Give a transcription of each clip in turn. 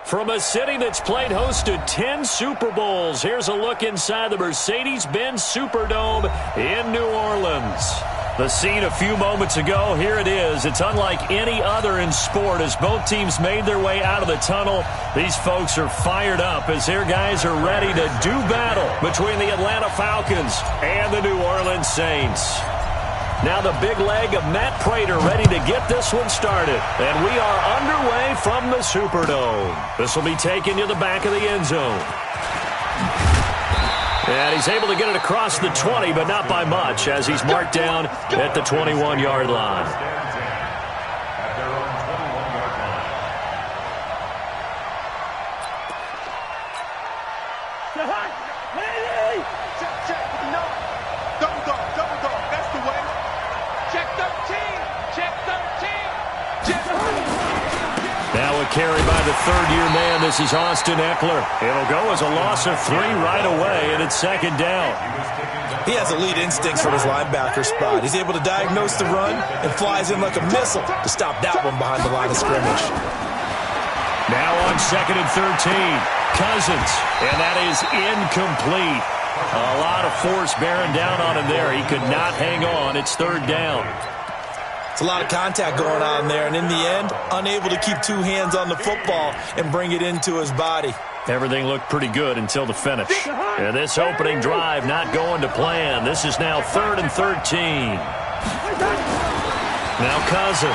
From a city that's played host to 10 Super Bowls, here's a look inside the Mercedes-Benz Superdome in New Orleans. The scene a few moments ago, here it is. It's unlike any other in sport as both teams made their way out of the tunnel. These folks are fired up as their guys are ready to do battle between the Atlanta Falcons and the New Orleans Saints. Now the big leg of Matt Prater ready to get this one started. And we are underway from the Superdome. This will be taken to the back of the end zone. And he's able to get it across the 20, but not by much as he's marked down at the 21-yard line. Carried by the third-year man. This is Austin Eckler. It'll go as a loss of 3 right away, and it's second down. He has elite instincts from his linebacker spot. He's able to diagnose the run and flies in like a missile to stop that one behind the line of scrimmage. Now on 2nd and 13, Cousins, and that is incomplete. A lot of force bearing down on him there. He could not hang on. It's 3rd down. It's a lot of contact going on there, and in the end, unable to keep 2 hands on the football and bring it into his body. Everything looked pretty good until the finish. And this opening drive not going to plan. This is now 3rd and 13. Now Cousins.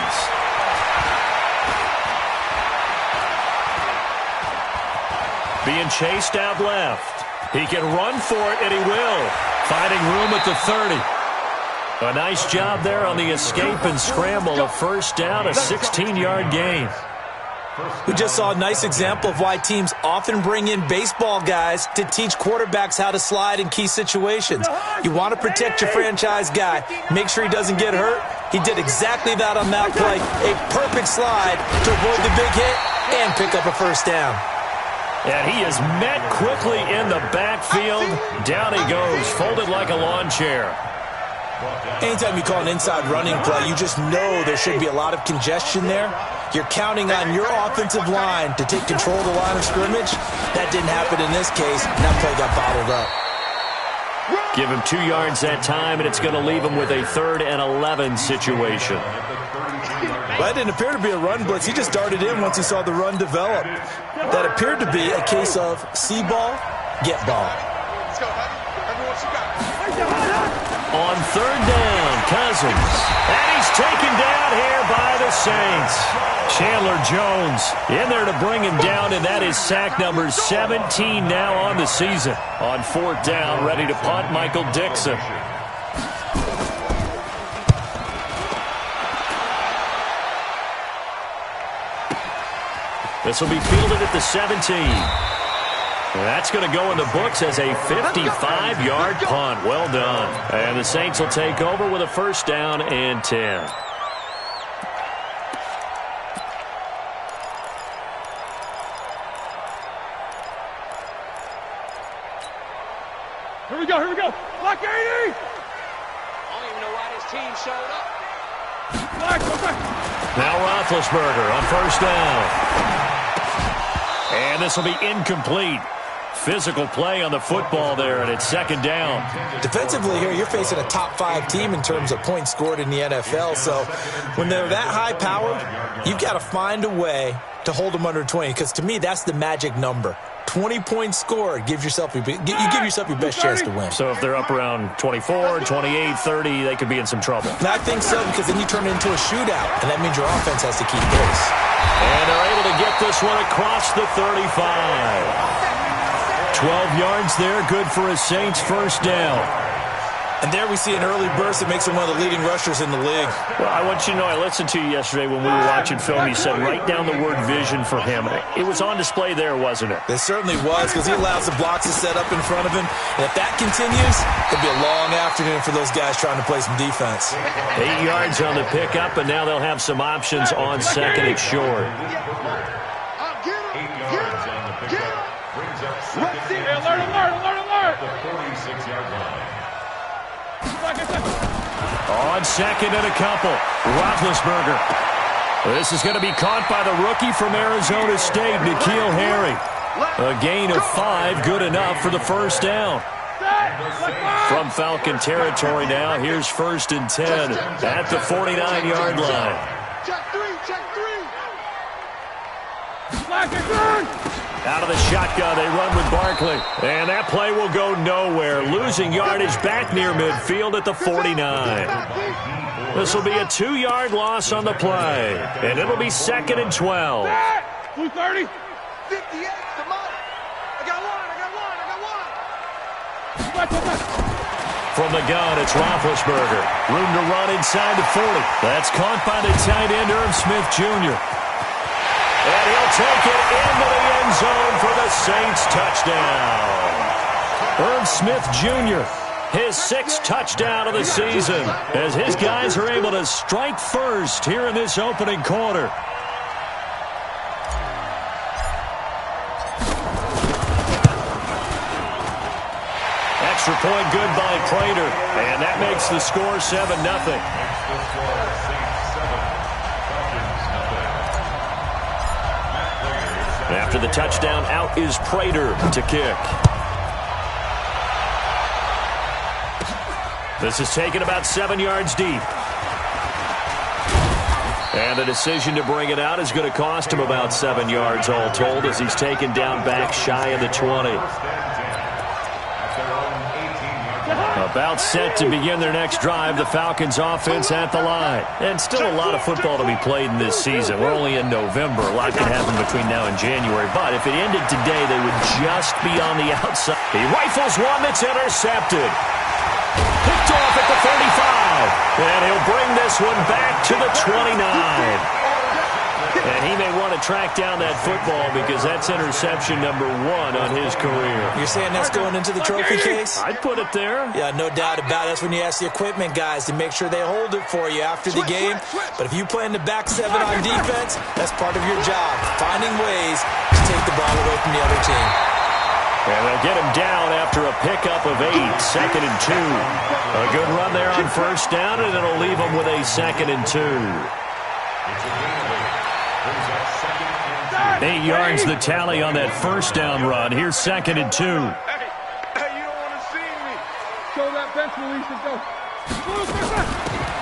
Being chased out left. He can run for it, and he will. Finding room at the 30. A nice job there on the escape and scramble. A first down, a 16-yard gain. We just saw a nice example of why teams often bring in baseball guys to teach quarterbacks how to slide in key situations. You want to protect your franchise guy. Make sure he doesn't get hurt. He did exactly that on that play. A perfect slide to avoid the big hit and pick up a first down. And he is met quickly in the backfield. Down he goes, folded like a lawn chair. Anytime you call an inside running play, you just know there should be a lot of congestion there. You're counting on your offensive line to take control of the line of scrimmage. That didn't happen in this case, and that play got bottled up. Give him 2 yards that time, and it's going to leave him with a 3rd and 11 situation. Well, that didn't appear to be a run blitz. He just darted in once he saw the run develop. That appeared to be a case of see ball, get ball. Let's go, buddy. Everyone you got. On 3rd down, Cousins. And he's taken down here by the Saints. Chandler Jones in there to bring him down, and that is sack number 17 now on the season. On 4th down, ready to punt, Michael Dixon. This will be fielded at the 17. That's going to go in the books as a 55-yard punt. Well done. And the Saints will take over with a first down and 10. Here we go. Block 80! I don't even know why this team showed up. Now Roethlisberger on first down. And this will be incomplete. Physical play on the football there, and it's 2nd down. Defensively here, you're facing a top 5 team in terms of points scored in the NFL. So when they're that high powered, you've got to find a way to hold them under 20. Because to me, that's the magic number. 20 points scored, you give yourself your best chance to win. So if they're up around 24, 28, 30, they could be in some trouble. And I think so, because then you turn it into a shootout, and that means your offense has to keep pace. And they're able to get this one across the 35. 12 yards there, good for a Saints first down. And there we see an early burst that makes him one of the leading rushers in the league. Well, I want you to know, I listened to you yesterday when we were watching film. You said write down the word vision for him. It was on display there, wasn't it? It certainly was, because he allows the blocks to set up in front of him. And if that continues, it'll be a long afternoon for those guys trying to play some defense. 8 yards on the pickup, and now they'll have some options on 2nd and short. Alert! The 46-yard line. On 2nd and a couple, Roethlisberger. This is going to be caught by the rookie from Arizona State, N'Keal Harry. A gain of 5, good enough for the first down. From Falcon territory now, here's 1st and 10 at the 49-yard line. Check three. Out of the shotgun, they run with Barkley. And that play will go nowhere. Losing yardage back near midfield at the 49. This will be a 2-yard loss on the play. And it'll be 2nd and 12. 230. 58, come on. I got one. From the gun, it's Roethlisberger. Room to run inside the 40. That's caught by the tight end, Irv Smith Jr. And he'll take it into the end zone for the Saints touchdown. Irv Smith Jr., his 6th touchdown of the season, as his guys are able to strike first here in this opening quarter. Extra point good by Prater, and that makes the score 7-0. After the touchdown, out is Prater to kick. This is taken about 7 yards deep. And the decision to bring it out is going to cost him about 7 yards all told, as he's taken down back shy of the 20. About set to begin their next drive, the Falcons offense at the line. And still a lot of football to be played in this season. We're only in November. A lot can happen between now and January. But if it ended today, they would just be on the outside. He rifles one that's intercepted. Picked off at the 35. And he'll bring this one back to the 29. And he may want to track down that football because that's interception number 1 on his career. You're saying that's going into the trophy case? I'd put it there. Yeah, no doubt about it. That's when you ask the equipment guys to make sure they hold it for you after the game. But if you play in the back 7 on defense, that's part of your job, finding ways to take the ball away from the other team. And they'll get him down after a pickup of 8, 2nd and 2. A good run there on first down, and it'll leave him with a 2nd and 2. 8 yards the tally on that first down run. Here's 2nd and 2. Hey, you don't want to see me. Show that bench release and go.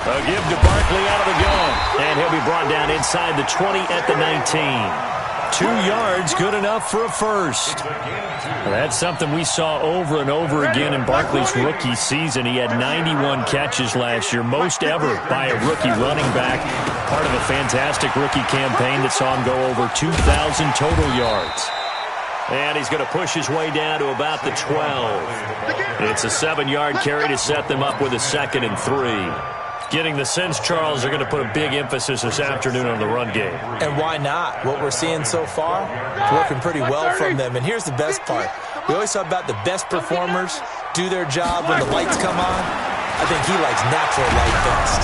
A give to Barkley out of the gun. And he'll be brought down inside the 20 at the 19. 2 yards, good enough for a first. That's something we saw over and over again in Barkley's rookie season. He had 91 catches last year, most ever by a rookie running back. Part of a fantastic rookie campaign that saw him go over 2,000 total yards. And he's going to push his way down to about the 12. It's a 7-yard carry to set them up with a 2nd and 3. Getting the sense, Charles, are going to put a big emphasis this afternoon on the run game. And why not? What we're seeing so far, it's working pretty well from them. And here's the best part. We always talk about the best performers do their job when the lights come on. I think he likes natural light best.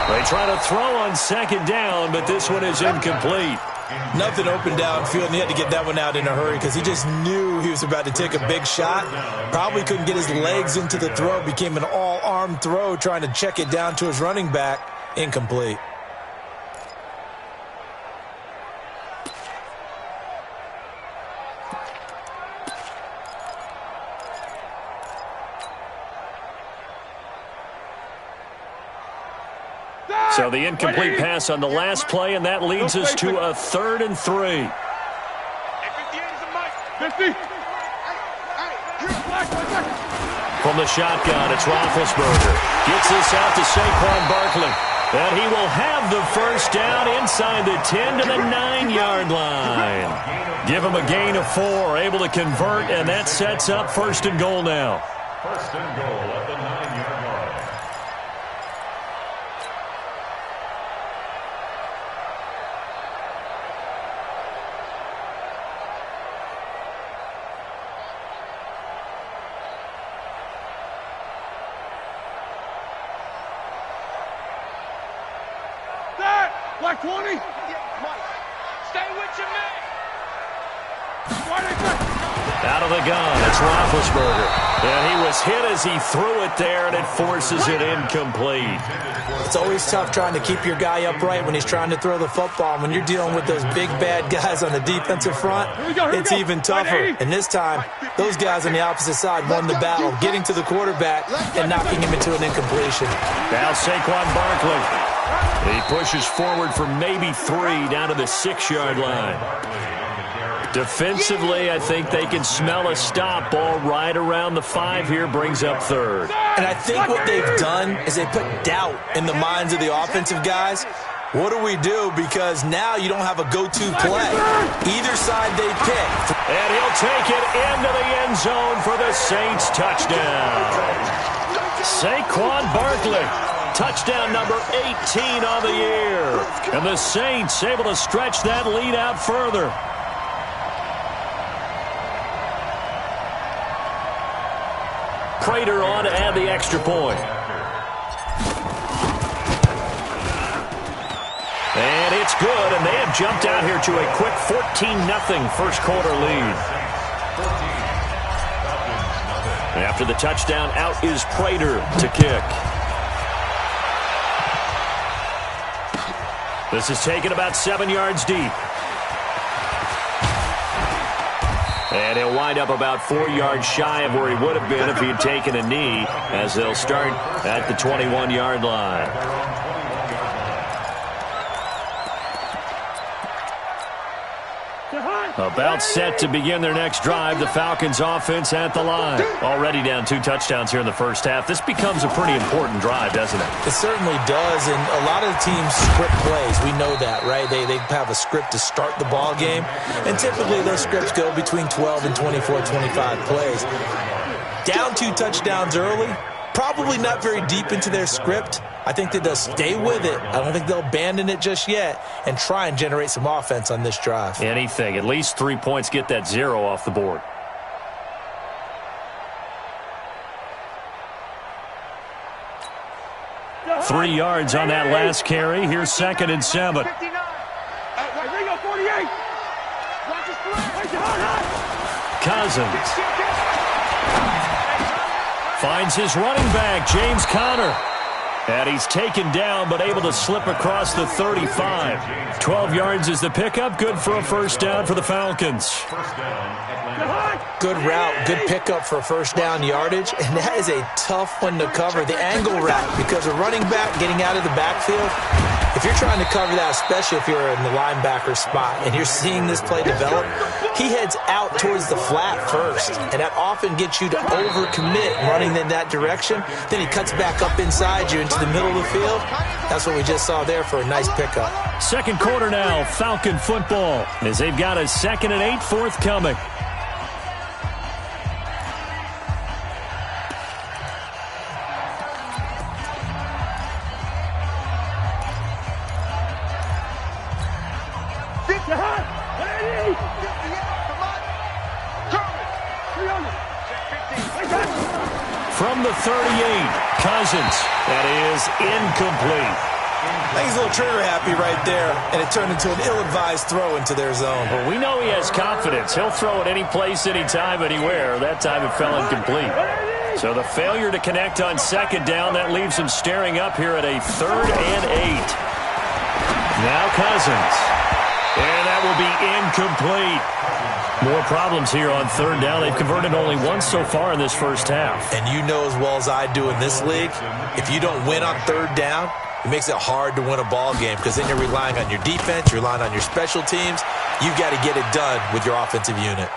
They try to throw on 2nd down, but this one is incomplete. Nothing open downfield, and he had to get that one out in a hurry because he just knew he was about to take a big shot. Probably couldn't get his legs into the throw. Became an all-arm throw trying to check it down to his running back. Incomplete. So the incomplete pass on the last play, and that leads us to a 3rd and 3. 50. From the shotgun, it's Roethlisberger. Gets this out to Saquon Barkley. And he will have the first down inside the 10 to the 9-yard line. Give him a gain of 4, able to convert, and that sets up 1st and goal now. 1st and goal at the 9-yard line. Black 20. Stay with your man. Wide right. Out of the gun, it's Roethlisberger. And he was hit as he threw it there, and it forces it incomplete. It's always tough trying to keep your guy upright when he's trying to throw the football. When you're dealing with those big, bad guys on the defensive front, it's even tougher. And this time, those guys on the opposite side won the battle, getting to the quarterback and knocking him into an incompletion. Now Saquon Barkley. He pushes forward for maybe 3 down to the 6-yard line. Defensively, I think they can smell a stop. Ball right around the 5 here, brings up 3rd. And I think what they've done is they put doubt in the minds of the offensive guys. What do we do? Because now you don't have a go-to play. Either side they pick. And he'll take it into the end zone for the Saints touchdown. Saquon Barkley. Touchdown number 18 on the year. And the Saints able to stretch that lead out further. Prater on to add the extra point. And it's good, and they have jumped out here to a quick 14-0 first quarter lead. After the touchdown, out is Prater to kick. This is taken about 7 yards deep. And he'll wind up about 4 yards shy of where he would have been if he had taken a knee, as they'll start at the 21-yard line. About set to begin their next drive. The Falcons offense at the line. Already down 2 touchdowns here in the first half. This becomes a pretty important drive, doesn't it? It certainly does, and a lot of the teams script plays. We know that, right? They have a script to start the ball game, and typically those scripts go between 12 and 24, 25 plays. Down 2 touchdowns early, probably not very deep into their script. I think that they'll stay with it. I don't think they'll abandon it just yet and try and generate some offense on this drive. Anything. At least 3 points, get that 0 off the board. Three yards on that last carry. Here's 2nd and 7. Cousins finds his running back, James Conner. And he's taken down, but able to slip across the 35. 12 yards is the pickup. Good for a first down for the Falcons. Good route, good pickup for first down yardage, and that is a tough one to cover. The angle route, because a running back getting out of the backfield, if you're trying to cover that, especially if you're in the linebacker spot and you're seeing this play develop, he heads out towards the flat first, and that often gets you to overcommit running in that direction. Then he cuts back up inside you into the middle of the field. That's what we just saw there for a nice pickup. Second quarter now, Falcon football, as they've got a 2nd and 8 forthcoming. From the 38, Cousins. That is incomplete. I think he's a little trigger happy right there, and it turned into an ill-advised throw into their zone. Well, we know he has confidence. He'll throw it any place, anytime, anywhere. That time it fell incomplete. So the failure to connect on 2nd down, that leaves him staring up here at a 3rd and 8. Now Cousins. And that will be incomplete. More problems here on 3rd down. They've converted only once so far in this first half. And you know as well as I do in this league, if you don't win on 3rd down, it makes it hard to win a ball game because then you're relying on your defense, you're relying on your special teams. You've got to get it done with your offensive unit.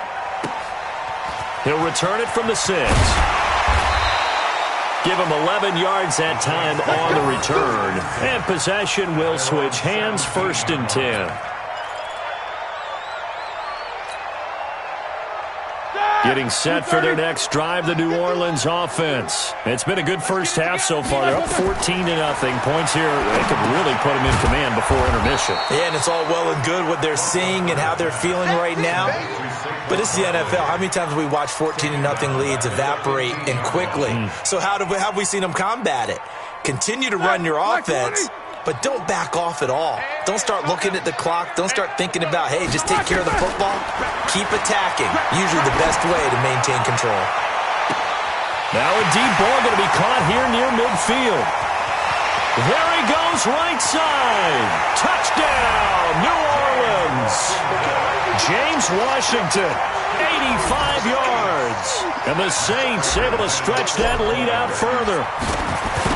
He'll return it from the 6. Give him 11 yards that time on the return. And possession will switch hands, 1st and 10. Getting set for their next drive, the New Orleans offense. It's been a good first half so far. They're up 14-0. Points here, they could really put them in command before intermission. Yeah, and it's all well and good what they're seeing and how they're feeling right now. But this is the NFL. How many times have we watched 14-0 leads evaporate and quickly? So how have we seen them combat it? Continue to run your offense, but don't back off at all. Don't start looking at the clock. Don't start thinking about, hey, just take care of the football. Keep attacking. Usually the best way to maintain control. Now a deep ball going to be caught here near midfield. There he goes, right side. Touchdown, New Orleans. James Washington, 85 yards. And the Saints able to stretch that lead out further.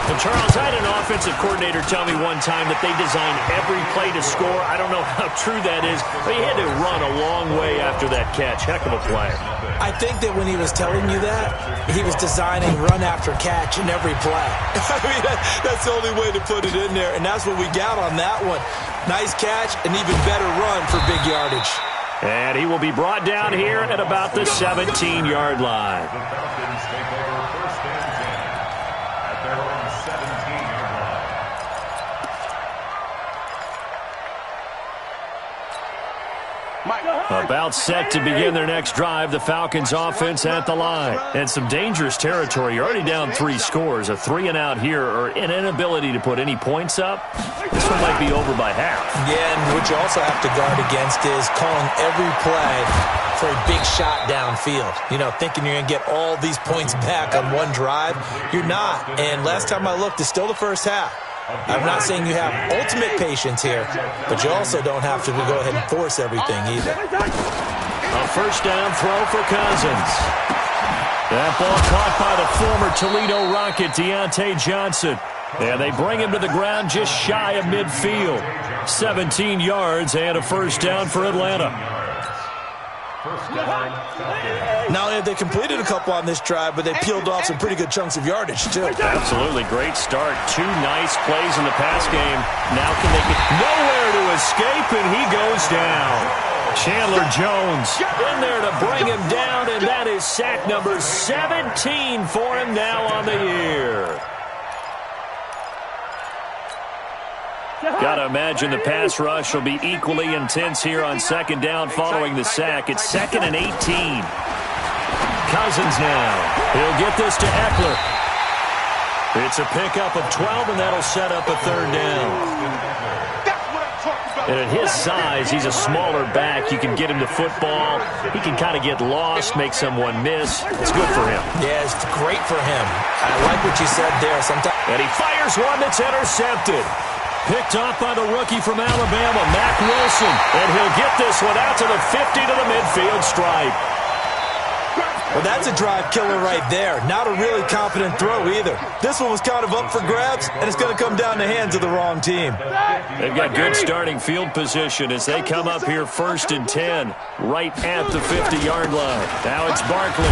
And Charles, I had an offensive coordinator tell me one time that they design every play to score. I don't know how true that is, but he had to run a long way after that catch. Heck of a play. I think that when he was telling you that, he was designing run after catch in every play. I mean, that's the only way to put it in there, and that's what we got on that one. Nice catch, an even better run for big yardage. And he will be brought down here at about the 17-yard line. The Falcons take over first and 10 at their own 17-yard line. About set to begin their next drive, the Falcons offense at the line. And some dangerous territory. You're already down 3 scores. A 3-and-out here or an inability to put any points up. This one might be over by half. Yeah, and what you also have to guard against is calling every play for a big shot downfield. You know, thinking you're going to get all these points back on one drive. You're not. And last time I looked, it's still the first half. I'm not saying you have ultimate patience here, but you also don't have to go ahead and force everything either. A first down throw for Cousins. That ball caught by the former Toledo Rocket, Deontay Johnson. And they bring him to the ground just shy of midfield. 17 yards and a first down for Atlanta. Not only have they completed a couple on this drive, but they peeled off some pretty good chunks of yardage, too. Absolutely. Great start. 2 nice plays in the pass game. Now can they get nowhere to escape, and he goes down. Chandler Jones in there to bring him down, and that is sack number 17 for him now on the year. Got to imagine the pass rush will be equally intense here on second down following the sack. It's 2nd and 18. Cousins now. He'll get this to Eckler. It's a pickup of 12, and that'll set up a third down. And at his size, he's a smaller back. You can get him to football. He can kind of get lost, make someone miss. It's good for him. Yeah, it's great for him. I like what you said there. And he fires one that's intercepted. Picked off by the rookie from Alabama, Mack Wilson. And he'll get this one out to the 50 to the midfield stripe. Well, that's a drive killer right there. Not a really confident throw either. This one was kind of up for grabs, and it's going to come down the hands of the wrong team. They've got good starting field position as they come up here 1st and 10, right at the 50-yard line. Now it's Barkley.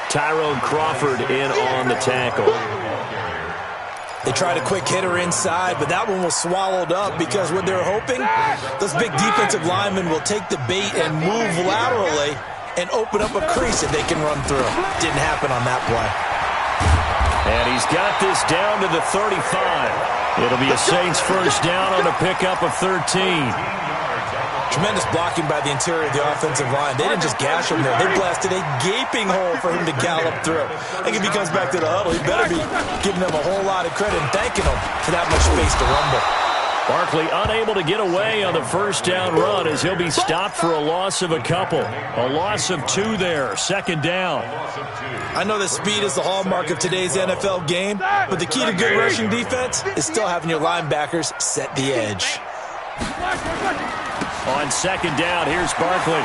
Tyrone Crawford in on the tackle. They tried a quick hitter inside, but that one was swallowed up because what they're hoping, those big defensive linemen will take the bait and move laterally and open up a crease that they can run through. Didn't happen on that play. And he's got this down to the 35. It'll be a Saints first down on a pickup of 13. Tremendous blocking by the interior of the offensive line. They didn't just gash him there. They blasted a gaping hole for him to gallop through. I think if he comes back to the huddle, he better be giving them a whole lot of credit and thanking them for that much space to rumble. Barkley unable to get away on the first down run as he'll be stopped for a loss of a couple. A loss of 2 there, 2nd down. I know that speed is the hallmark of today's NFL game, but the key to good rushing defense is still having your linebackers set the edge. On 2nd down, here's Barkley.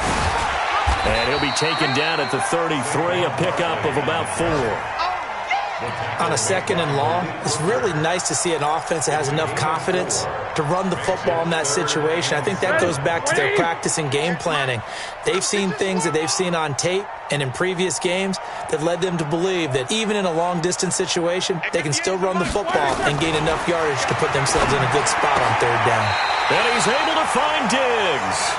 And he'll be taken down at the 33, a pickup of about 4. On a 2nd and long, it's really nice to see an offense that has enough confidence to run the football in that situation. I think that goes back to their practice and game planning. They've seen things that they've seen on tape and in previous games that led them to believe that even in a long-distance situation, they can still run the football and gain enough yardage to put themselves in a good spot on 3rd down. And he's able to find Diggs.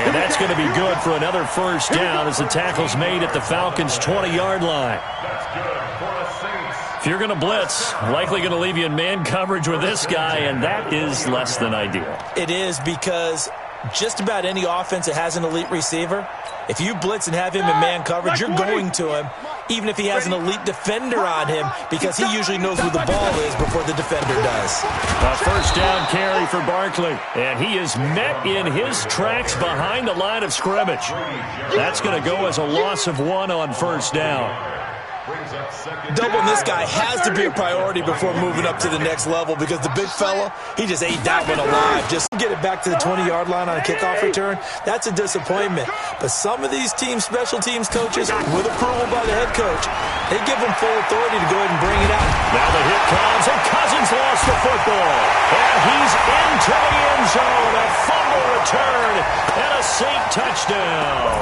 And that's going to be good for another first down as the tackle's made at the Falcons' 20-yard line. That's good for the Saints. If you're going to blitz, likely going to leave you in man coverage with this guy, and that is less than ideal. It is because Just about any offense that has an elite receiver, if you blitz and have him in man coverage, you're going to him, even if he has an elite defender on him, because he usually knows where the ball is before the defender does. A first down carry for Barkley, and he is met in his tracks behind the line of scrimmage. That's going to go as a loss of 1 on first down. Doubling this guy has to be a priority before moving up to the next level, because the big fella, he just ate that one alive. Just get it back to the 20-yard line on a kickoff return, that's a disappointment. But some of these teams, special teams coaches, with approval by the head coach, they give them full authority to go ahead and bring it out. Now the hit comes, and Cousins lost the football. And he's into the end zone. A fumble return and a Saint touchdown.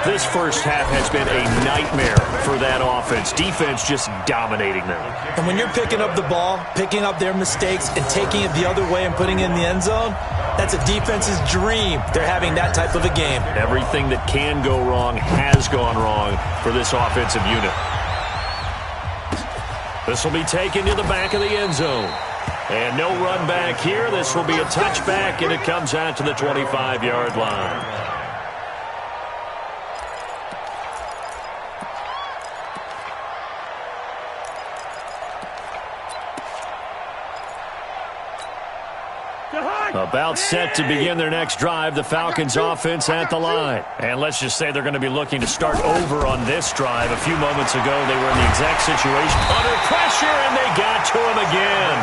This first half has been a nightmare for that offense. Defense just dominating them. And when you're picking up the ball, picking up their mistakes, and taking it the other way and putting it in the end zone, that's a defense's dream. They're having that type of a game. Everything that can go wrong has gone wrong for this offensive unit. This will be taken to the back of the end zone. And no run back here. This will be a touchback, and it comes out to the 25-yard line. About set to begin their next drive, the Falcons offense at the line. And let's just say they're going to be looking to start over on this drive. A few moments ago, they were in the exact situation. Under pressure, and they got to him again.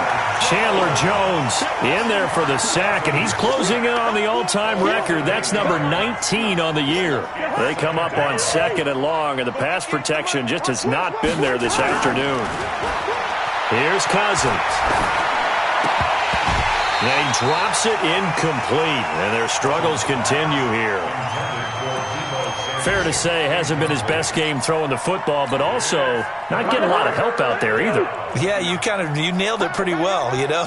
Chandler Jones in there for the sack, and he's closing in on the all-time record. That's number 19 on the year. They come up on 2nd and long, and the pass protection just has not been there this afternoon. Here's Cousins. They drops it incomplete, and their struggles continue here. Fair to say, hasn't been his best game throwing the football, but also not getting a lot of help out there either. Yeah, you nailed it pretty well, you know.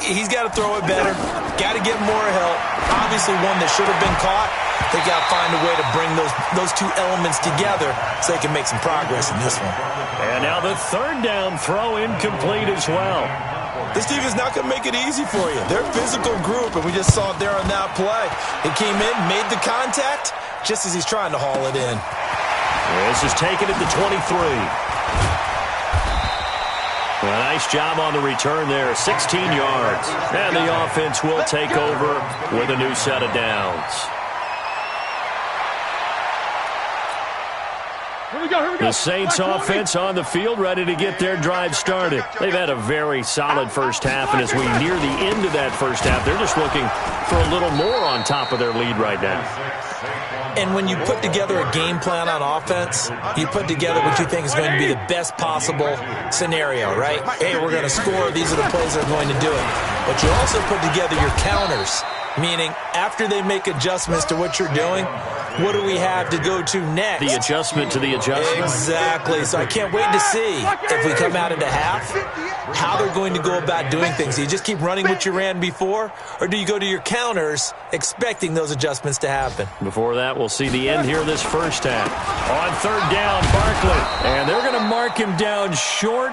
He's got to throw it better, got to get more help. Obviously one that should have been caught. They got to find a way to bring those two elements together so they can make some progress in this one. And now the third down throw incomplete as well. This team is not going to make it easy for you. They're a physical group, and we just saw it there on that play. He came in, made the contact, just as he's trying to haul it in. This is taken at the 23. A nice job on the return there, 16 yards. And the offense will take over with a new set of downs. The Saints offense on the field, ready to get their drive started. They've had a very solid first half, and as we near the end of that first half, they're just looking for a little more on top of their lead right now. And when you put together a game plan on offense, you put together what you think is going to be the best possible scenario, right? Hey, we're going to score. These are the plays that are going to do it. But you also put together your counters, meaning after they make adjustments to what you're doing, what do we have to go to next? The adjustment to the adjustment. Exactly. So I can't wait to see if we come out into half, how they're going to go about doing things. Do you just keep running what you ran before, or do you go to your counters expecting those adjustments to happen? Before that, we'll see the end here of this first half. On third down, Barkley. And they're going to mark him down short,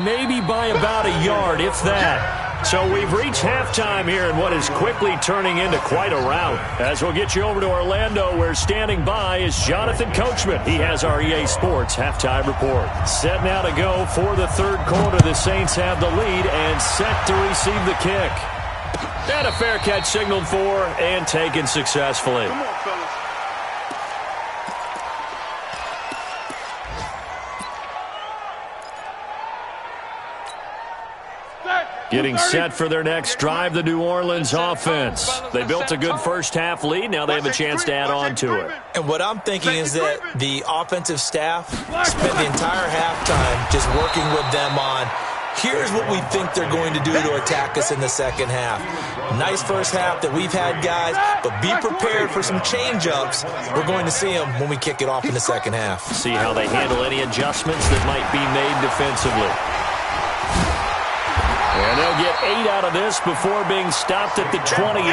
maybe by about a yard, if that. So we've reached halftime here in what is quickly turning into quite a rout. As we'll get you over to Orlando, where standing by is Jonathan Coachman. He has our EA Sports halftime report. Set now to go for the third quarter. The Saints have the lead and set to receive the kick. And a fair catch signaled for and taken successfully. Come on, fellas. Getting set for their next drive, the New Orleans offense. They built a good first-half lead. Now they have a chance to add on to it. And what I'm thinking is that the offensive staff spent the entire halftime just working with them on, here's what we think they're going to do to attack us in the second half. Nice first half that we've had, guys, but be prepared for some change-ups. We're going to see them when we kick it off in the second half. See how they handle any adjustments that might be made defensively. And they'll get 8 out of this before being stopped at the 28.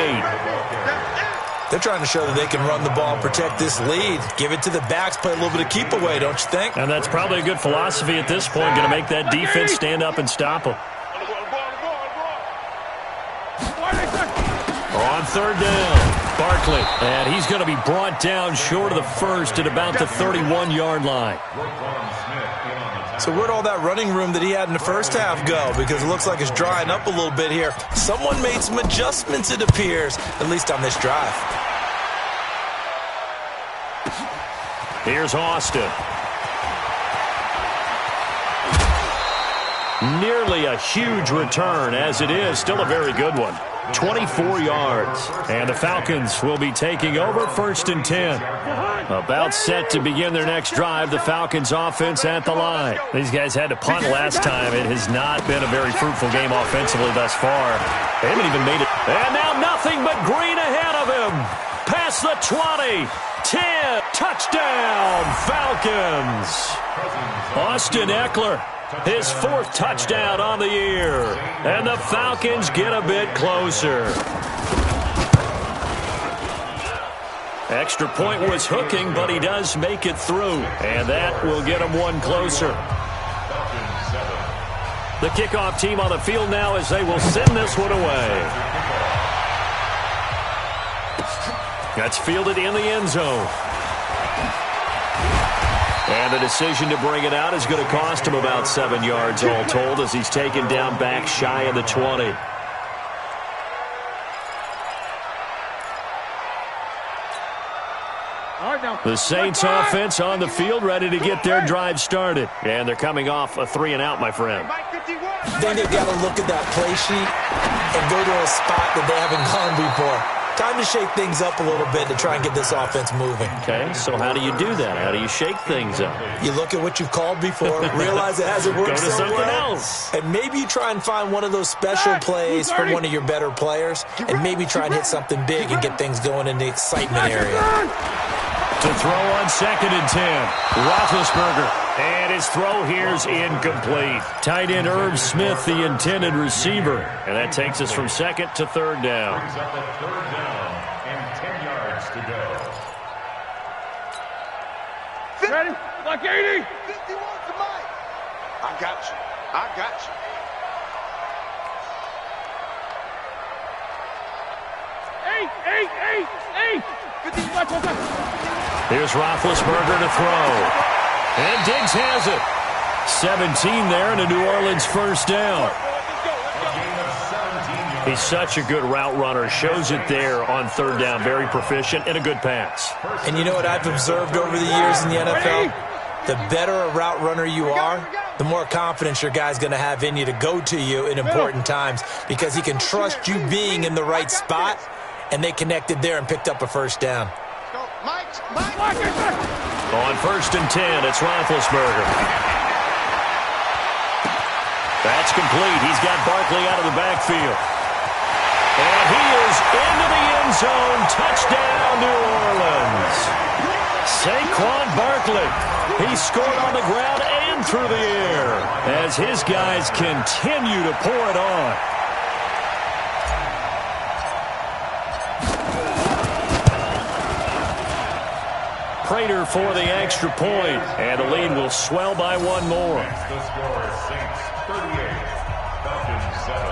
They're trying to show that they can run the ball, protect this lead, give it to the backs, play a little bit of keep away, don't you think? And that's probably a good philosophy at this point, going to make that defense stand up and stop them. on third down. Barkley, and he's going to be brought down short of the first at about the 31-yard line. So where'd all that running room that he had in the first half go? Because it looks like it's drying up a little bit here. Someone made some adjustments, it appears, at least on this drive. Here's Austin. Nearly a huge return, as it is still a very good one. 24 yards. And the Falcons will be taking over 1st and 10. About set to begin their next drive, the Falcons offense at the line. These guys had to punt last time. It has not been a very fruitful game offensively thus far. They haven't even made it. And now nothing but green ahead of him. Past the 20. 10. Touchdown, Falcons. Austin Eckler. His 4th touchdown on the year. And the Falcons get a bit closer. Extra point was hooking, but he does make it through. And that will get him one closer. The kickoff team on the field now as they will send this one away. That's fielded in the end zone. And the decision to bring it out is going to cost him about 7 yards all told as he's taken down back shy of the 20. The Saints offense on the field ready to get their drive started. And they're coming off a 3-and-out, my friend. Then they've got to look at that play sheet and go to a spot that they haven't gone before. Time to shake things up a little bit to try and get this offense moving. Okay, so how do you do that? How do you shake things up? You look at what you've called before, realize it hasn't worked Go to so something well, else. and maybe you try and find one of those special plays from one of your better players, and maybe try and hit something big and get things going in the excitement area. To throw on 2nd and 10. Roethlisberger. And his throw here's incomplete. Tight end Irv Smith, the intended receiver. And that takes us from 2nd to 3rd down. Brings up a 3rd down and 10 yards to go. Ready? Like 80. 51 to Mike. I got you. I got you. Eight. 50. Here's Roethlisberger to throw. And Diggs has it. 17 there and a New Orleans 1st down. He's such a good route runner. Shows it there on 3rd down. Very proficient and a good pass. And you know what I've observed over the years in the NFL? The better a route runner you are, the more confidence your guy's going to have in you to go to you in important times because he can trust you being in the right spot, and they connected there and picked up a 1st down. On 1st and 10, it's Roethlisberger. That's complete. He's got Barkley out of the backfield. And he is into the end zone. Touchdown, New Orleans. Saquon Barkley. He scored on the ground and through the air as his guys continue to pour it on. Prater for the extra point, and the lead will swell by one more. The score is Saints 38, Falcons 7.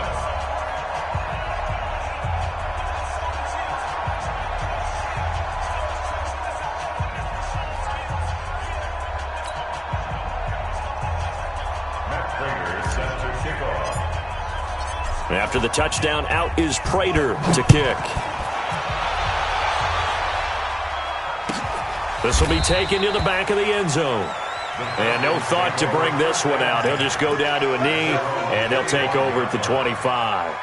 Matt Prater is set to kick off. After the touchdown, out is Prater to kick. This will be taken to the back of the end zone. And no thought to bring this one out. He'll just go down to a knee, and they'll take over at the 25.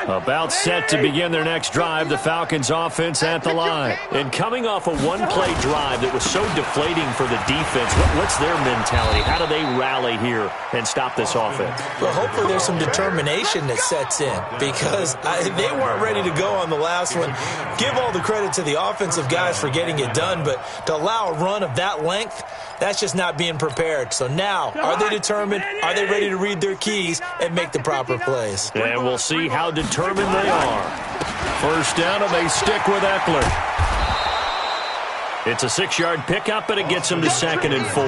About set to begin their next drive, the Falcons offense at the line. And coming off a one-play drive that was so deflating for the defense, what's their mentality? How do they rally here and stop this offense? Well, hopefully there's some determination that sets in because they weren't ready to go on the last one. Give all the credit to the offensive guys for getting it done, but to allow a run of that length, that's just not being prepared. So now, are they determined? Are they ready to read their keys and make the proper plays? And we'll see how determined they are. 1st down, and they stick with Eckler. It's a 6-yard pickup, and it gets him to 2nd and 4.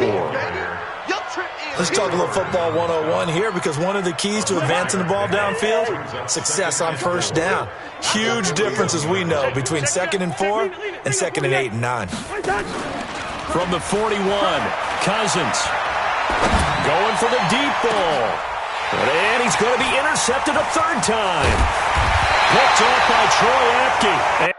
Let's talk a little football 101 here, because one of the keys to advancing the ball downfield, success on first down. Huge difference, as we know, between 2nd and 4 and 2nd and 8 and 9. From the 41, Cousins going for the deep ball. And he's going to be intercepted a 3rd time. Picked off by Troy Apke.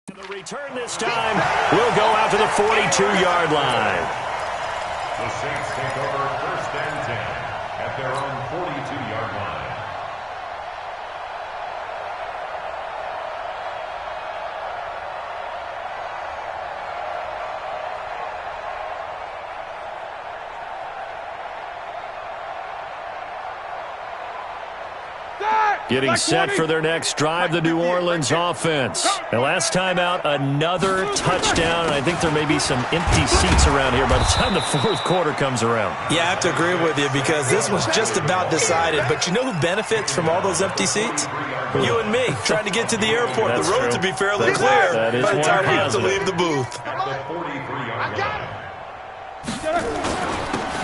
The return this time will go out to the 42-yard line. The Saints take over 1st and 10 at their own 42-yard line. Getting set for their next drive, the New Orleans offense. And last time out, another touchdown. And I think there may be some empty seats around here by the time the 4th quarter comes around. Yeah, I have to agree with you, because this was just about decided. But you know who benefits from all those empty seats? You and me, trying to get to the airport. That's the roads true. will be fairly clear by the time we have to positive. leave the booth. The 43-yard line.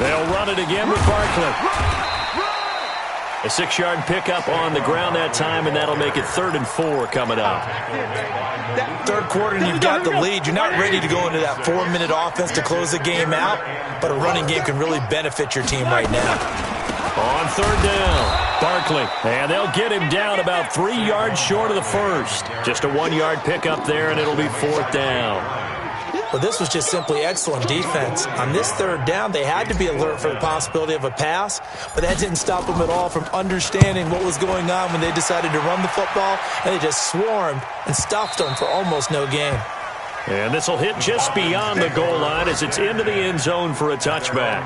They'll run it again with Barkley. A 6-yard pickup on the ground that time, and that'll make it 3rd and 4 coming up. 3rd quarter, and you've got the lead. You're not ready to go into that 4-minute offense to close the game out, but a running game can really benefit your team right now. On 3rd down, Barkley, and they'll get him down about 3 yards short of the 1st. Just a 1-yard pickup there, and it'll be 4th down. Well, this was just simply excellent defense. On this 3rd down, they had to be alert for the possibility of a pass, but that didn't stop them at all from understanding what was going on when they decided to run the football, and they just swarmed and stuffed them for almost no gain. And this will hit just beyond the goal line as it's into the end zone for a touchback.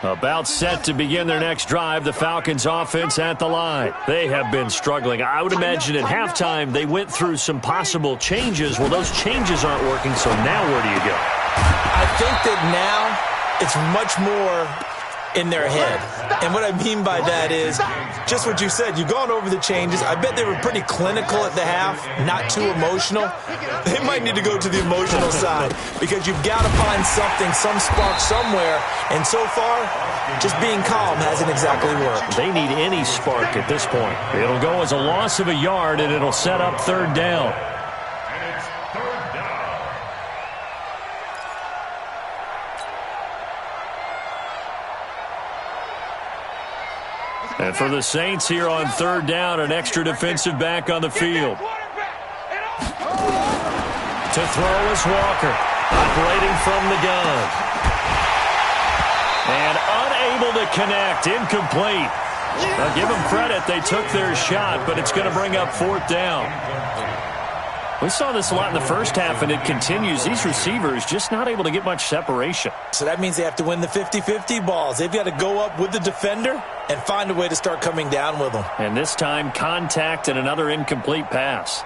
About set to begin their next drive, the Falcons offense at the line. They have been struggling. I would imagine at halftime they went through some possible changes. Well, those changes aren't working, so now where do you go? I think that now it's much more in their head. And what I mean by that is just what you said. You've gone over the changes. I bet they were pretty clinical at the half, not too emotional. They might need to go to the emotional side, because you've got to find something, some spark somewhere. And so far, just being calm hasn't exactly worked. They need any spark at this point. It'll go as a loss of a yard, and it'll set up 3rd down. And it's 3rd down. And for the Saints here on 3rd down, an extra defensive back on the field. To throw is Walker, operating from the gun. And unable to connect, incomplete. Now give them credit, they took their shot, but it's going to bring up 4th down. We saw this a lot in the first half, and it continues. These receivers just not able to get much separation. So that means they have to win the 50-50 balls. They've got to go up with the defender and find a way to start coming down with them. And this time, contact and another incomplete pass.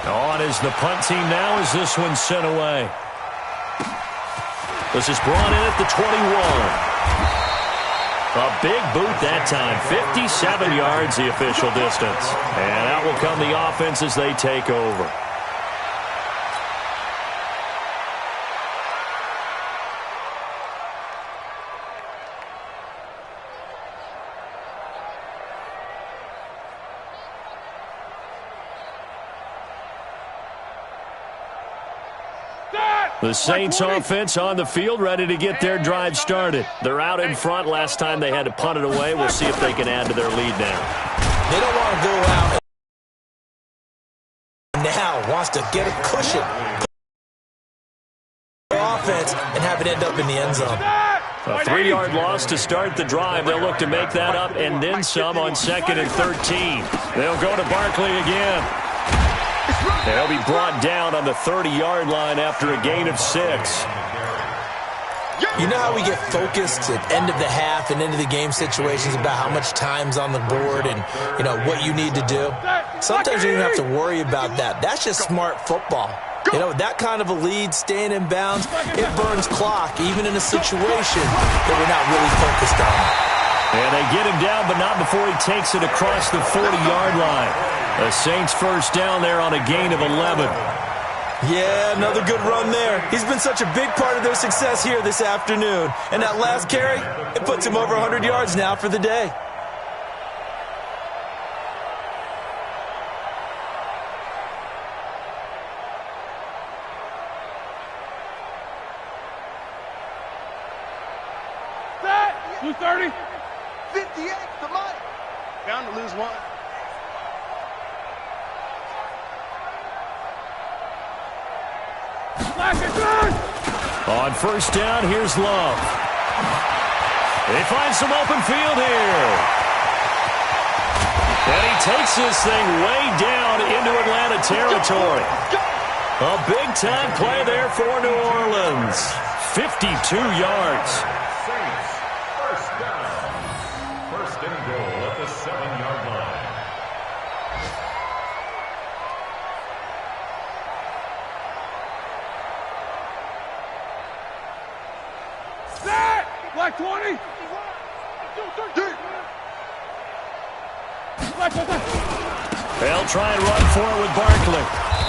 On is the punt team now as this one's sent away. This is brought in at the 21. A big boot that time. 57 yards the official distance. And out will come the offense as they take over. The Saints offense on the field, ready to get their drive started. They're out in front. Last time they had to punt it away. We'll see if they can add to their lead now. They don't want to go out now. Wants to get a cushion offense and have it end up in the end zone. A 3-yard loss to start the drive. They'll look to make that up and then some on 2nd and 13. They'll go to Barkley again. They'll be brought down on the 30-yard line after a gain of 6. You know how we get focused at end of the half and into the game situations about how much time's on the board and, you know, what you need to do? Sometimes you don't have to worry about that. That's just smart football. You know, that kind of a lead, staying in bounds, it burns clock, even in a situation that we're not really focused on. And they get him down, but not before he takes it across the 40-yard line. The Saints first down there on a gain of 11. Yeah, another good run there. He's been such a big part of their success here this afternoon. And that last carry, it puts him over 100 yards now for the day. Set. 230. 58, the money. Bound to lose one. On first down, here's Love. They find some open field here. And he takes this thing way down into Atlanta territory. A big-time play there for New Orleans. 52 yards. Saints, first down. First and goal at the 7-yard line. Set. Black 20. They'll try and run for it with Barkley.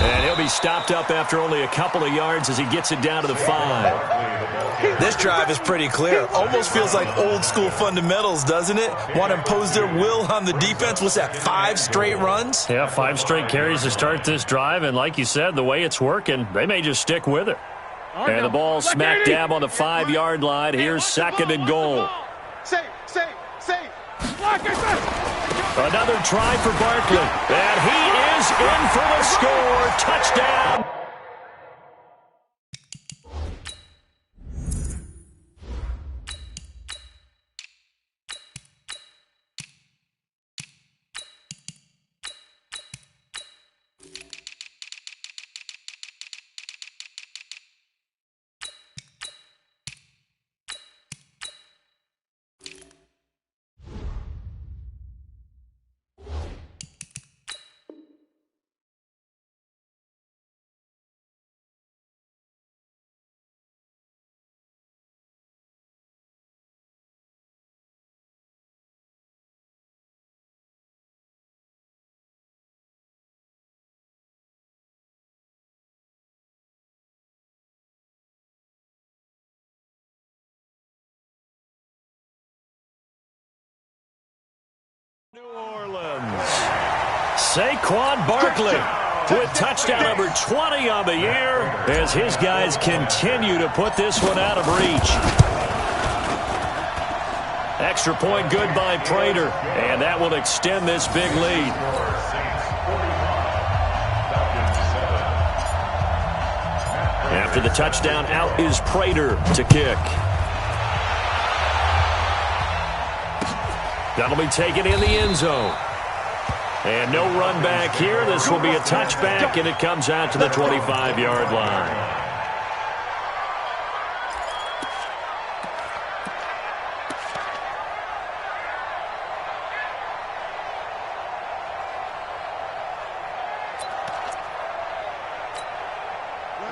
And he'll be stopped up after only a couple of yards as he gets it down to the 5. This drive is pretty clear. Almost feels like old-school fundamentals, doesn't it? Want to impose their will on the defense. What's that, 5 straight runs? Yeah, 5 straight carries to start this drive. And like you said, the way it's working, they may just stick with it. And the ball smack dab on the 5-yard line. Here's 2nd and goal. Safe. Another try for Barkley. And he is in for the score. Touchdown. New Orleans. Saquon Barkley with touchdown number 20 on the year as his guys continue to put this one out of reach. Extra point good by Prater, and that will extend this big lead. After the touchdown, out is Prater to kick. That'll be taken in the end zone. And no run back here. This will be a touchback, and it comes out to the 25-yard line.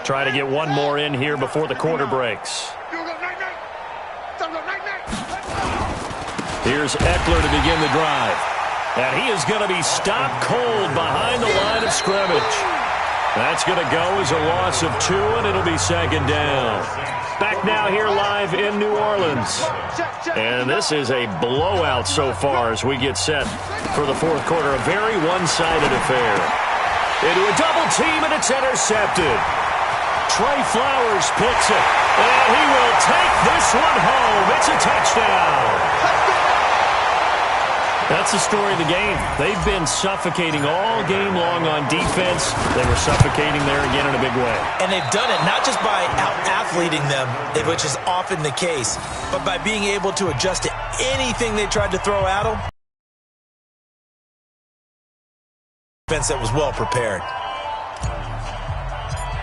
Try to get one more in here before the quarter breaks. Here's Eckler to begin the drive. And he is going to be stopped cold behind the line of scrimmage. That's going to go as a loss of 2, and it'll be 2nd down. Back now here live in New Orleans. And this is a blowout so far as we get set for the fourth quarter. A very one-sided affair. Into a double team, and it's intercepted. Trey Flowers picks it, and he will take this one home. It's a touchdown. That's the story of the game. They've been suffocating all game long on defense. They were suffocating there again in a big way. And they've done it not just by out-athleting them, which is often the case, but by being able to adjust to anything they tried to throw at them. Defense that was well prepared.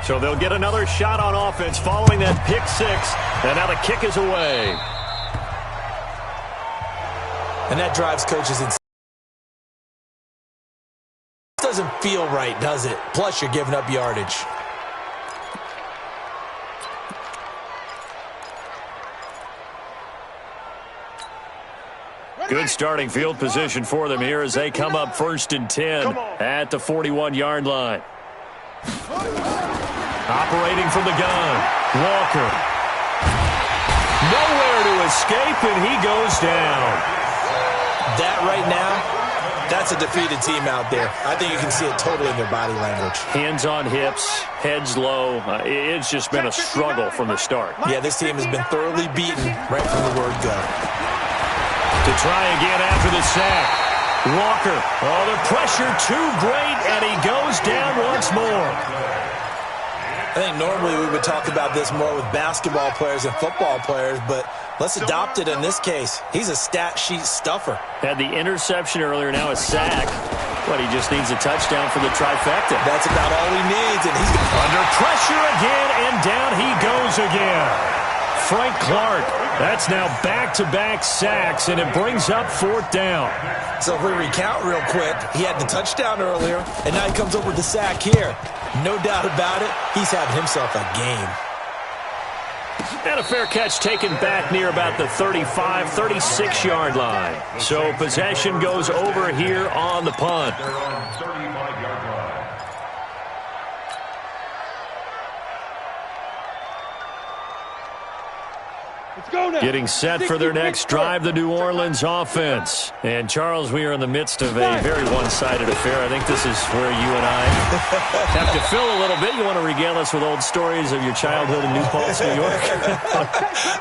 So they'll get another shot on offense following that pick six. And now the kick is away. And that drives coaches insane. It doesn't feel right, does it? Plus, you're giving up yardage. Good starting field position for them here as they come up 1st and 10 at the 41-yard line. Operating from the gun, Walker. Nowhere to escape, and he goes down. That right now, that's a defeated team out there. I think you can see it totally in their body language. Hands on hips, heads low. It's just been a struggle from the start. Yeah, this team has been thoroughly beaten right from the word go. To try again after the sack. Walker. Oh, the pressure too great, and he goes down once more. I think normally we would talk about this more with basketball players and football players, but let's adopt it in this case. He's a stat sheet stuffer. Had the interception earlier, now a sack. But he just needs a touchdown for the trifecta. That's about all he needs, and he's under pressure again, and down he goes again. Frank Clark. That's now back-to-back sacks, and it brings up 4th down. So if we recount real quick, he had the touchdown earlier, and now he comes up with the sack here. No doubt about it, he's having himself a game. And a fair catch taken back near about the 35, 36-yard line. So possession goes over here on the punt. They're on 35-yard line. Getting set for their next drive, the New Orleans offense. And, Charles, we are in the midst of a very one-sided affair. I think this is where you and I have to fill a little bit. You want to regale us with old stories of your childhood in New Paltz, New York?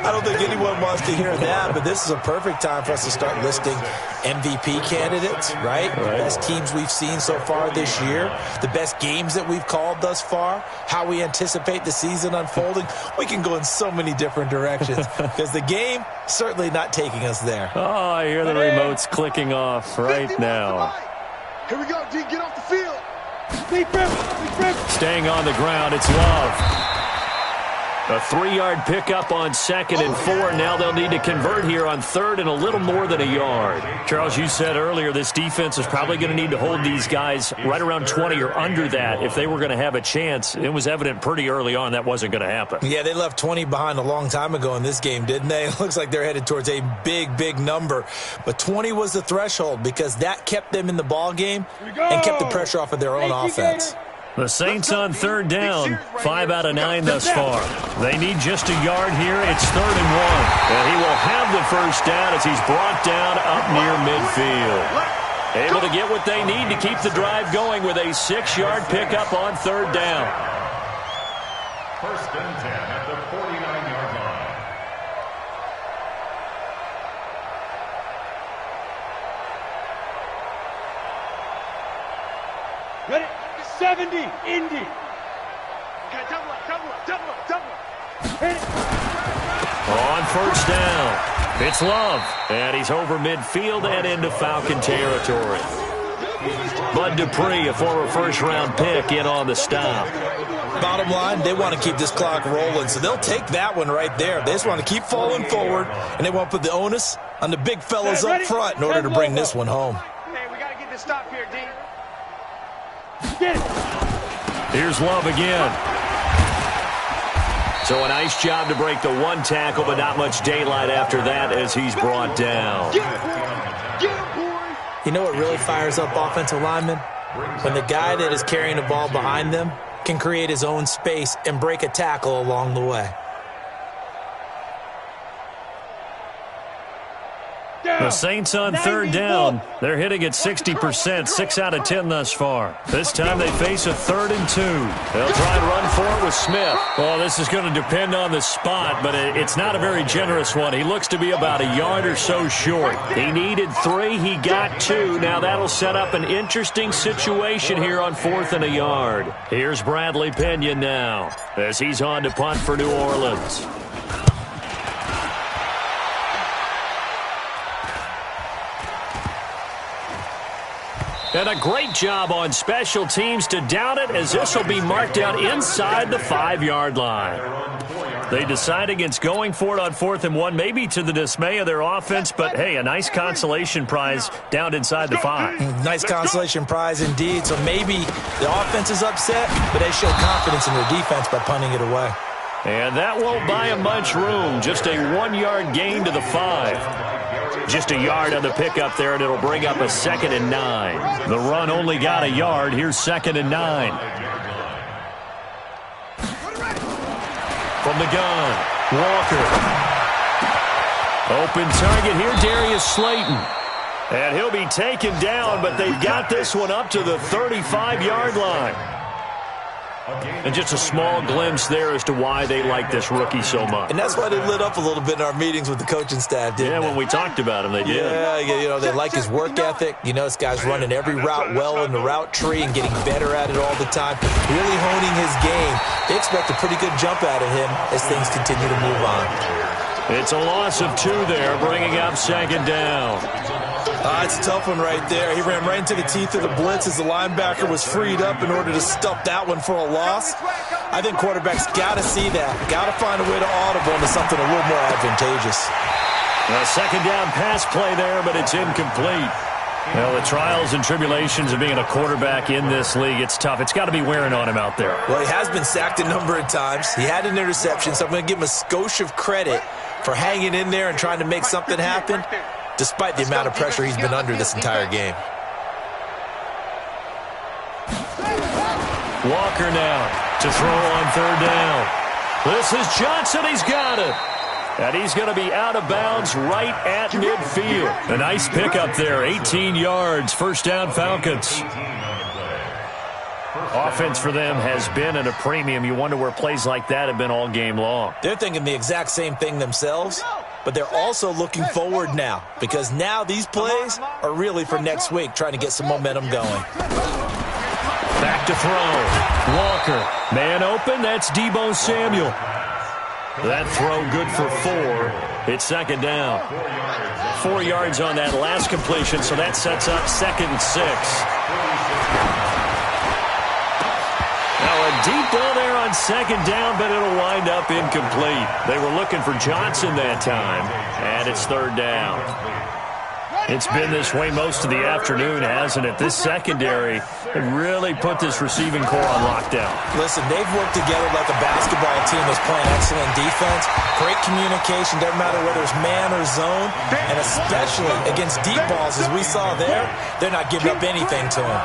I don't think anyone wants to hear that, but this is a perfect time for us to start listing MVP candidates, right? The best teams we've seen so far this year, the best games that we've called thus far, how we anticipate the season unfolding. We can go in so many different directions. Because the game, certainly not taking us there. Oh, I hear the remotes clicking off right now. Here we go, D. Get off the field. Deep rip. Staying on the ground, it's Love. A 3-yard pickup on 2nd and 4. Now they'll need to convert here on 3rd and a little more than a yard. Charles, you said earlier this defense is probably going to need to hold these guys right around 20 or under that if they were going to have a chance. It was evident pretty early on that wasn't going to happen. Yeah, they left 20 behind a long time ago in this game, didn't they? It looks like they're headed towards a big, big number. But 20 was the threshold because that kept them in the ball game and kept the pressure off of their own offense. The Saints on 3rd down, 5 out of 9 thus far. They need just a yard here. It's 3rd and 1. And he will have the first down as he's brought down up near midfield. Able to get what they need to keep the drive going with a 6-yard pickup on 3rd down. 1st and 10 at the 49-yard line. Ready? 70, Indy. Okay, double up. Hit it. On 1st down, it's Love. And he's over midfield and into Falcon territory. Bud Dupree, a former first-round pick, in on the stop. Bottom line, they want to keep this clock rolling, so they'll take that one right there. They just want to keep falling forward, and they want to put the onus on the big fellas up front in order to bring this one home. Hey, we got to get this stop here, D. Here's Love again. So a nice job to break the 1 tackle, but not much daylight after that as he's brought down. You know what really fires up offensive linemen? When the guy that is carrying the ball behind them can create his own space and break a tackle along the way. The Saints on third down. They're hitting at 60%, 6 out of 10 thus far. This time they face a 3rd and 2. They'll try and run for it with Smith. Well, this is going to depend on the spot, but it's not a very generous one. He looks to be about a yard or so short. He needed 3. He got 2. Now that'll set up an interesting situation here on 4th and a yard. Here's Bradley Pinion now as he's on to punt for New Orleans. And a great job on special teams to down it, as this will be marked out inside the 5-yard line. They decide against going for it on 4th and 1, maybe to the dismay of their offense, but hey, a nice consolation prize down inside the 5. Nice consolation prize indeed. So maybe the offense is upset, but they show confidence in their defense by punting it away. And that won't buy them much room. Just a 1-yard gain to the 5. Just a yard on the pickup there, and it'll bring up a 2nd and 9. The run only got a yard. Here's 2nd and 9. From the gun, Walker. Open target here, Darius Slayton. And he'll be taken down, but they've got this one up to the 35-yard line. And just a small glimpse there as to why they like this rookie so much. And that's why they lit up a little bit in our meetings with the coaching staff, didn't they? When we talked about him, they did. Yeah, they like his work ethic. This guy's running every route well in the route tree and getting better at it all the time, really honing his game. They expect a pretty good jump out of him as things continue to move on. It's a loss of 2 there, bringing up 2nd down. It's a tough one right there. He ran right into the teeth of the blitz as the linebacker was freed up in order to stuff that one for a loss. I think quarterbacks got to see that. Got to find a way to audible into something a little more advantageous. A 2nd down pass play there, but it's incomplete. The trials and tribulations of being a quarterback in this league, it's tough. It's got to be wearing on him out there. Well, he has been sacked a number of times. He had an interception, so I'm going to give him a skosh of credit for hanging in there and trying to make something happen, despite the amount of pressure he's been under this entire game. Walker now to throw on 3rd down. This is Johnson. He's got it. And he's going to be out of bounds right at midfield. A nice pickup there, 18 yards, 1st down Falcons. Offense for them has been at a premium. You wonder where plays like that have been all game long. They're thinking the exact same thing themselves, but they're also looking forward now, because now these plays are really for next week, trying to get some momentum going. Back to throw. Walker, man open, that's Deebo Samuel. That throw good for 4. It's 2nd down. 4 yards on that last completion, so that sets up 2nd and 6. Now a deep ball there on 2nd down, but it'll wind up incomplete. They were looking for Johnson that time, and it's 3rd down. It's been this way most of the afternoon, hasn't it? This secondary really put this receiving core on lockdown. Listen, they've worked together like a basketball team that's playing excellent defense. Great communication, doesn't matter whether it's man or zone. And especially against deep balls, as we saw there, they're not giving up anything to them.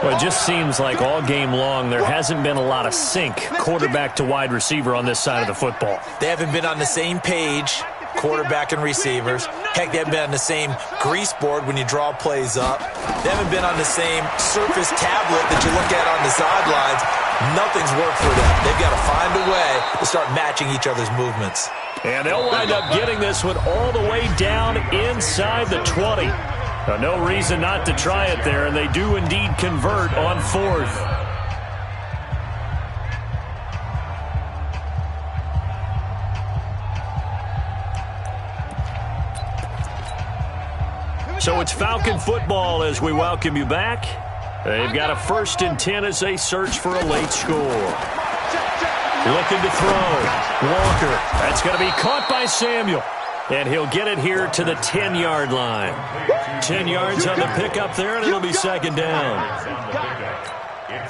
Well, it just seems like all game long there hasn't been a lot of sync quarterback to wide receiver on this side of the football. They haven't been on the same page, quarterback and receivers. Heck, they haven't been on the same grease board when you draw plays up. They haven't been on the same surface tablet that you look at on the sidelines. Nothing's worked for them. They've got to find a way to start matching each other's movements. And they'll wind up getting this one all the way down inside the 20. No reason not to try it there, and they do indeed convert on 4th. So it's Falcon football as we welcome you back. They've got a 1st and 10 as they search for a late score. Looking to throw. Walker. That's going to be caught by Samuel. And he'll get it here to the 10-yard line. 10 yards on the pickup there, and it'll be 2nd down. I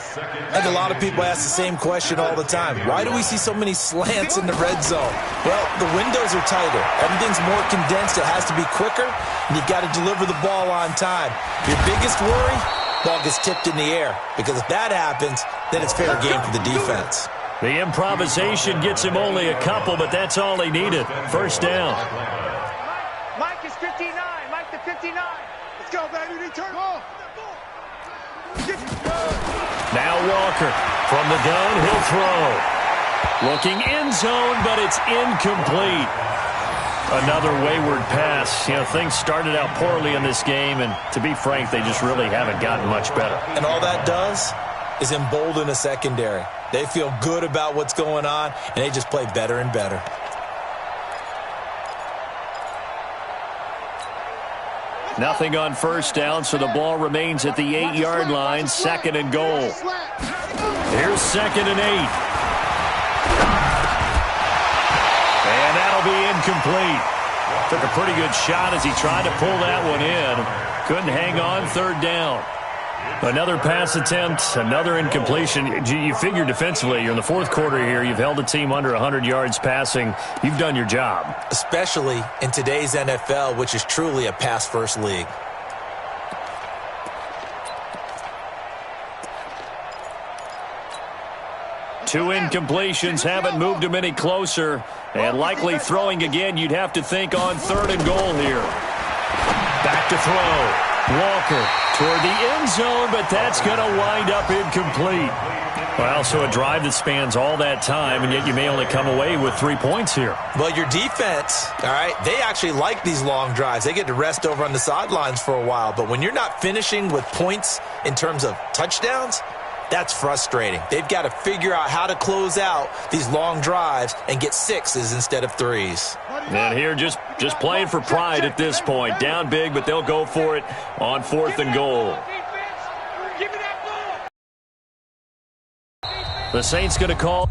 think a lot of people ask the same question all the time. Why do we see so many slants in the red zone? Well, the windows are tighter. Everything's more condensed. It has to be quicker, and you've got to deliver the ball on time. Your biggest worry, ball gets tipped in the air, because if that happens, then it's fair game for the defense. The improvisation gets him only a couple, but that's all he needed. 1st down. Mike is 59. 59. Let's go, baby. Return. Go. Now Walker from the gun, he'll throw. Looking end zone, but it's incomplete. Another wayward pass. You know, things started out poorly in this game, and to be frank, they just really haven't gotten much better. And all that does is embolden a secondary. They feel good about what's going on, and they just play better and better. Nothing on first down, so the ball remains at the 8-yard line, 2nd and goal. Here's 2nd and 8. And that'll be incomplete. Took a pretty good shot as he tried to pull that one in. Couldn't hang on, 3rd down. Another pass attempt, another incompletion. You figure defensively, you're in the 4th quarter here. You've held the team under 100 yards passing. You've done your job. Especially in today's NFL, which is truly a pass-first league. Two incompletions haven't moved him any closer. And likely throwing again, you'd have to think on 3rd and goal here. Back to throw. Walker toward the end zone, but that's going to wind up incomplete. Well, so a drive that spans all that time, and yet you may only come away with 3 points here. Well, your defense, all right, they actually like these long drives. They get to rest over on the sidelines for a while. But when you're not finishing with points in terms of touchdowns, that's frustrating. They've got to figure out how to close out these long drives and get 6s instead of 3s. And here just playing for pride at this point. Down big, but they'll go for it on 4th and goal. The Saints going to call.